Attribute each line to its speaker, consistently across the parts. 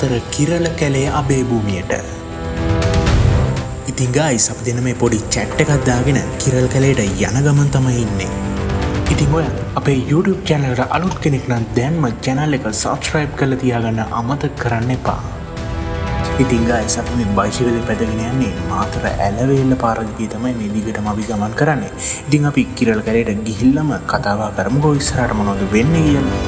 Speaker 1: මාතර කිරළ කැලේ අබේ භූමියට. ඉතින් ගයිස් අපි දෙන මේ පොඩි chat එකක් දාගෙන කිරළ කැලේට යන ගමන් තමයි ඉන්නේ. ඉතින් ඔයා අපේ YouTube channel එකට අලුත් කෙනෙක් නම් දැන්ම channel එක subscribe කරලා තියාගන්න අමතක කරන්න එපා. ඉතින් ගයිස් අපි මේ බයිසිකලේ පැදගෙන යන්නේ මාතර ඇලවේල්ල පාර දිගේ තමයි මේ දිගටම අපි ගමන් කරන්නේ. ඉතින් අපි කිරළ කැලේට ගිහිල්ලාම කතා බහ කරමුකෝ ඉස්සරහට මොනවද වෙන්නේ කියලා.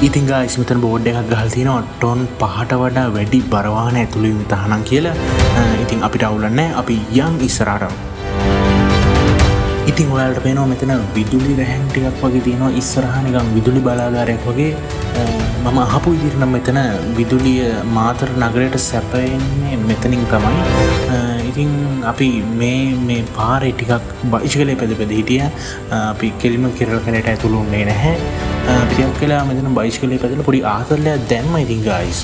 Speaker 1: ඉතින් ගයිස් මෙතන බෝඩ් එකක් ගහලා තියෙනවා ටොන් 5ට වඩා වැඩි බර වාහන ඇතුළු වීම තහනම් කියලා. ඉතින් අපිට අවුලක් නැහැ. අපි යන් ඉස්සරහට. ඉතින් ඔයාලට පේනවා මෙතන විදුලි රැහැන් ටිකක් වගේ තියෙනවා ඉස්සරහා නිකන් විදුලි බලාගාරයක් වගේ. මම අහපු විදිහට නම් මෙතන විදුලිය මාතර නගරයට සැපෙන්නේ මෙතනින් තමයි. ඉතින් අපි මේ පාරේ ටිකක් බයිසිකලේ පැද හිටියා. අපි කෙලිම කිරළ කැලේට ඇතුළු වුණේ නැහැ. ටිකක් වෙලා මෙතන බයිසිකලේ පැදලා පොඩි ආතල්ලයක් දැම්මා. ඉතින් ගයිස්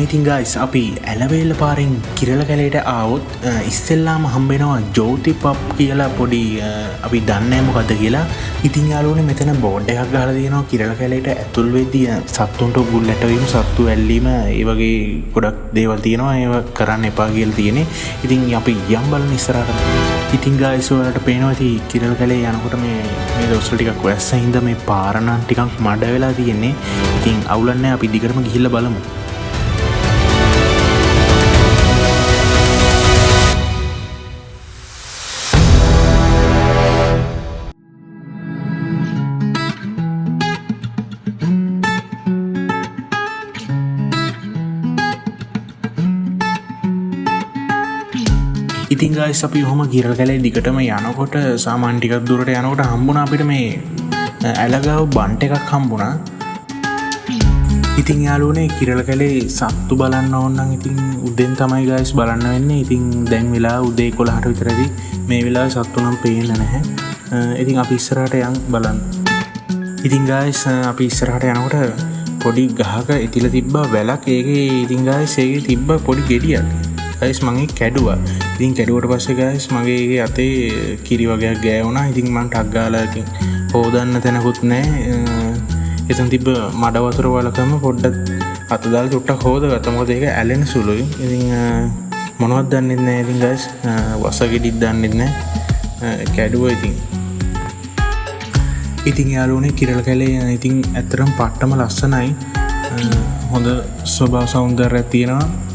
Speaker 1: ඉතින් ගයිස් අපි ඇලවේල්ල පාරෙන් කිරළ කැලේට ආවොත් ඉස්සෙල්ලාම හම්බෙනවා ජෝති පබ් කියලා පොඩි අපි දන්නේ නැහැ මොකද්ද කියලා. ඉතින් යාළුවනේ මෙතන බෝඩ් එකක් ගහලා තියෙනවා කිරළ කැලේට ඇතුල් වෙද්දී සත්තුන්ට ගුල්ලට වීම සත්තු ඇල්ලීම ඒ වගේ ගොඩක් දේවල් තියෙනවා. ඒව කරන්න එපා කියලා තියෙන්නේ. ඉතින් අපි යම් බලන්න ඉස්සරහට. ඉතින් ගයිස් ඔයාලට පේනවා ඉතින් කිරළ කැලේ යනකොට මේ දවස්වල ටිකක් වැස්ස හින්දා මේ පාර නම් ටිකක් මඩ වෙලා තියෙන්නේ. ඉතින් අවුලක් නැහැ අපි දිගටම ගිහිල්ලා බලමු. ඉතින් ගයිස් අපි ඔහොම කිරළ කැලේ දිගටම යනකොට සාමාන්‍ය ටිකක් දුරට යනකොට හම්බුණා අපිට මේ ඇලගාව බන්ට් එකක් හම්බුණා. ඉතින් යාළුවනේ කිරළ කැලේ සත්තු බලන්න ඕන නම් ඉතින් උදෙන් තමයි ගයිස් බලන්න වෙන්නේ. ඉතින් දැන් වෙලාව උදේ 11ට විතරදී. මේ වෙලාවේ සත්තු නම් පේන්නේ නැහැ. ඉතින් අපි ඉස්සරහට යන් බලන්න. ඉතින් ගයිස් අපි ඉස්සරහට යනකොට පොඩි ගහක ඉතිලා තිබ්බා වැලක්. ඒකේ ඉතින් ගයිස් ඒකේ තිබ්බ පොඩි ගෙඩියක්. ගයිස් මම ඒක කැඩුවා. ඉතින් කැඩුවට පස්සේ ගයිස් මගේ අතේ කිරි වගේක් ගෑවුණා. ඉතින් මම ටක් ගාලා ඉතින් හොදන්න තැනකුත් නැහැ. එතන තිබ්බ මඩ වතුර වලකම පොඩ්ඩක් අත දාලා චුට්ටක් හොදගත්තා. මොකද ඒක ඇලෙන සුළුයි. ඉතින් මොනවද දන්නේ නැහැ. ඉතින් ගයිස් වසගෙඩිත් දන්නේ නැහැ. කැඩුවා ඉතින්. ඉතින් යාළුවනේ කිරළ කැලේ ඉතින් ඇත්තටම පට්ටම ලස්සනයි. හොඳ ස්වභාව සෞන්දර්යයක් තියෙනවා.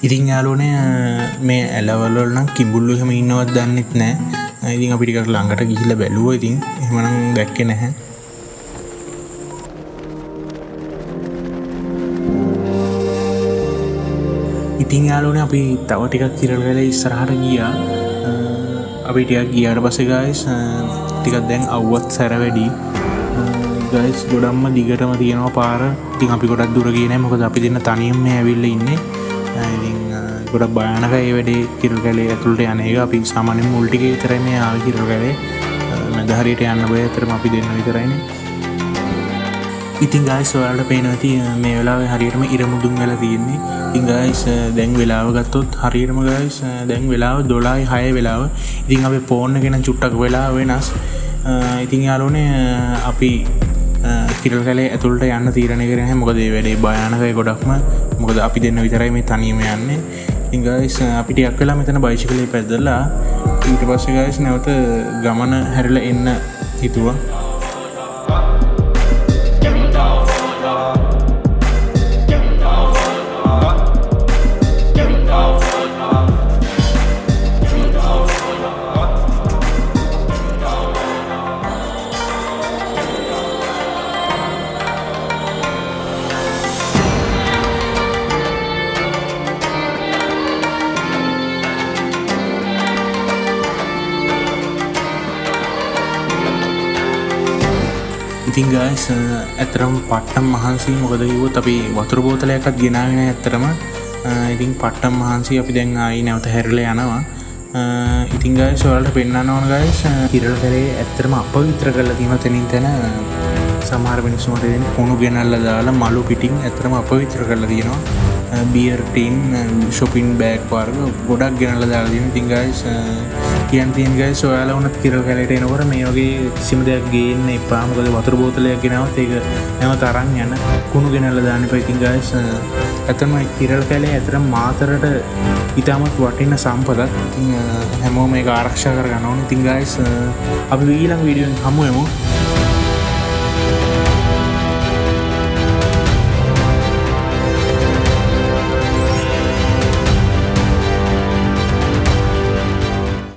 Speaker 1: ඉතින් යාළුවනේ මේ ඇලවල නම් කිඹුල්ලු එහෙම ඉන්නවත් දන්නෙත් නැහැ. ඉතින් අපි ටිකක් ළඟට ගිහිල්ලා බැලුවා. ඉතින් එහෙමනම් දැක්කේ නැහැ. ඉතින් යාළුවනේ අපි තව ටිකක් කිරළ කැලේ ඉස්සරහට ගියා. අපි ටිකක් ගියාට පස්සේ ගයිස් ටිකක් දැන් අවුවත් සැර වැඩි. ගයිස් ගොඩක්ම දිගටම තියෙනවා පාර. ඉතින් අපි ගොඩක් දුර ගියේ නැහැ. මොකද අපි දෙන්න තනියම මේ ඇවිල්ලා ඉන්නේ. ඉතින් ගොඩක් භයානකයි ඒ වැඩේ කිරළ කැලේ ඇතුළට යන එක. අපි සාමාන්‍යයෙන් මුල් ටිකේ විතරයි මේ ආවේ කිරළ කැලේ. මැද හරියට යන්න බෑ. අතරම අපි දෙන්න විතරයිනේ. ඉතින් ගයිස් ඔයාලට පේනවා ඇති මේ වෙලාවේ හරියටම ඉර මුදුන් වෙලා තියෙන්නේ. ඉතින් ගයිස් දැන් වෙලාව ගත්තොත් හරියටම ගයිස් දැන් වෙලාව 12:06 වෙලාව. ඉතින් අපි ෆෝන් එකේ නම් චුට්ටක් වෙලාව වෙනස්. ඉතින් යාළුවනේ අපි කිරළ කැලේ ඇතුළට යන්න තීරණය කරේ නැහැ. මොකද මේ වැඩේ භයානකයි ගොඩක්ම. මොකද අපි දෙන්න විතරයි මේ තනියම යන්නේ. ඉතින් ගයිස් අපි ටිකක් වෙලා මෙතන බයිසිකලේ පැදලා ඊට පස්සේ ගයිස් නැවත ගමන හැරිලා එන්න හිතුවා. ඉතින් ගයිස් ඇතරම් පට්ටම් මහන්සි මොකද කිව්වොත් අපි වතුර බෝතලයක්වත් ගෙනාගෙන ඇත්තරම ඉතින් පට්ටම් මහන්සි අපි දැන් ආයි නැවත හැරිලා යනවා. ඉතින් ගයිස් ඔයාලට පෙන්නන්න ඕන ගයිස් කිරළ කරේ ඇත්තරම අපවිත්‍ර කරලා තියෙනවා තැනින් තැන. සමහර මිනිස්සුන්ට දෙන කුණු ගෙනල්ලා දාලා මලු පිටින් ඇත්තරම අපවිත්‍ර කරලා තියෙනවා. බියර් ටින් shopping bag වර්ග ගොඩක් ගෙනල්ලා දාලා තියෙනවා. ඉතින් ගයිස් කියන්න තියෙන ගයිස් ඔයාලා වුණත් කිරළ කැලේට එනකොට මේ වගේ කිසිම දෙයක් ගේන්න එපා. මොකද වතුර බෝතලයක් ගෙනාවොත් ඒක නැවත අරන් යන කුණු ගෙනල්ලා දාන්න එපා. ඉතින් ගයිස් ඇත්තම කිරළ කැලේ ඇත්තටම මාතරට ඉතාමත් වටින සම්පතක්. ඉතින් හැමෝම මේක ආරක්ෂා කරගන්න ඕනේ. ඉතින් ගයිස් අපි ඊළඟ වීඩියෝ එකෙන් හමු වෙමු.